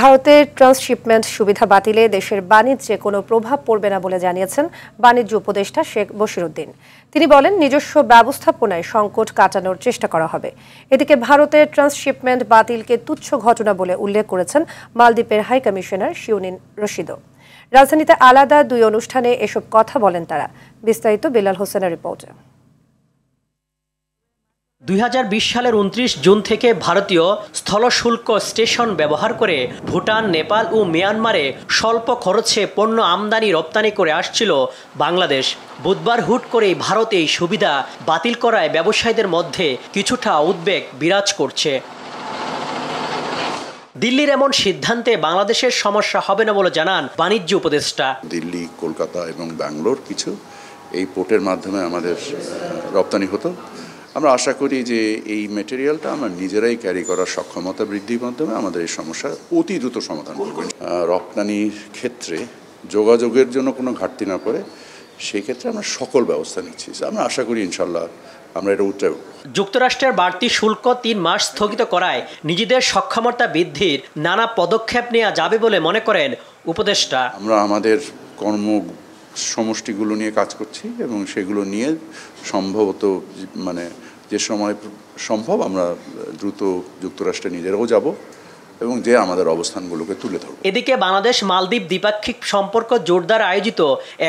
ভারতের ট্রান্সশিপমেন্ট সুবিধা বাতিলে দেশের বাণিজ্যে কোনো প্রভাব পড়বে না বলে জানিয়েছেন বাণিজ্য উপদেষ্টা শেখ বশিরউদ্দিন। তিনি বলেন, নিজস্ব ব্যবস্থাপনায় সংকট কাটানোর চেষ্টা করা হবে। এদিকে ভারতের ট্রান্সশিপমেন্ট বাতিলকে তুচ্ছ ঘটনা বলে উল্লেখ করেছেন মালদ্বীপের হাই কমিশনার শিউনিন রশিদও। রাজধানীতে আলাদা দুই অনুষ্ঠানে এসব কথা বলেন তারা। বিস্তারিত বিল্লাল হোসেনের রিপোর্টে। 2020 সালের 29 জুন থেকে ভারতীয় স্থলশুল্ক স্টেশন ব্যবহার করে ভুটান, নেপাল ও মিয়ানমারে স্বল্প খরচে পণ্য আমদানি রপ্তানি করে আসছিল বাংলাদেশ। বুধবার হুট করেই ভারতে এই সুবিধা বাতিল করায় ব্যবসায়ীদের মধ্যে কিছুটা উদ্বেগ বিরাজ করছে। দিল্লির এমন সিদ্ধান্তে বাংলাদেশের সমস্যা হবে না বলে জানান বাণিজ্য উপদেষ্টা। দিল্লি, কলকাতা এবং ব্যাঙ্গালোর কিছু এই পোর্টের মাধ্যমে আমাদের রপ্তানি হতো। আমরা আশা করি যে এই ম্যাটেরিয়ালটা আমরা নিজেরাই ক্যারি করার সক্ষমতা বৃদ্ধির মাধ্যমে আমাদের এই সমস্যার অতি দ্রুত সমাধান করবেন। রপ্তানির ক্ষেত্রে যোগাযোগের জন্য কোনো ঘাটতি না পড়ে সেই ক্ষেত্রে আমরা সকল ব্যবস্থা নিচ্ছি। আমরা আশা করি ইনশাল্লাহ আমরা এটা উঠতে। যুক্তরাষ্ট্রের বাড়তি শুল্ক 3 মাস স্থগিত করায় নিজেদের সক্ষমতা বৃদ্ধির নানা পদক্ষেপ নেওয়া যাবে বলে মনে করেন উপদেষ্টা। আমরা আমাদের কর্ম সমষ্টিগুলো নিয়ে কাজ করছি এবং সেগুলো নিয়ে সম্ভবত যে সময় সম্ভব আমরা দ্রুত যুক্তরাষ্ট্রে নিজেরাও যাব এবং যে আমাদের অবস্থানগুলোকে তুলে ধরব। এদিকে বাংলাদেশ মালদ্বীপ দ্বিপাক্ষিক সম্পর্ক জোরদার আয়োজিত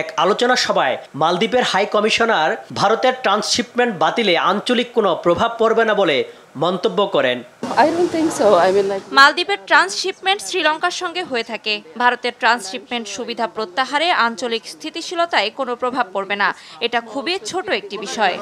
এক আলোচনা সভায় মালদ্বীপের হাই কমিশনার ভারতের ট্রান্সশিপমেন্ট বাতিলে আঞ্চলিক কোনো প্রভাব পড়বে না বলে মন্তব্য করেন। মালদ্বীপের ট্রান্সশিপমেন্ট শ্রীলঙ্কার সঙ্গে হয়ে থাকে। ভারতের ট্রান্সশিপমেন্ট সুবিধা প্রত্যাহারে আঞ্চলিক স্থিতিশীলতায় কোনো প্রভাব পড়বে না। এটা খুবই ছোট একটি বিষয়।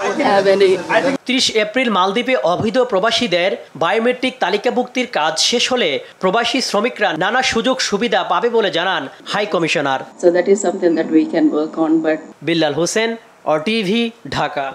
30 এপ্রিল মালদ্বীপে অবৈধ প্রবাসীদের বায়োমেট্রিক তালিকাভুক্তির কাজ শেষ হলে প্রবাসী শ্রমিকরা নানা সুযোগ সুবিধা পাবে বলে জানান high commissioner. So that is something that we can work on, but Billal Hossain, RTV, Dhaka.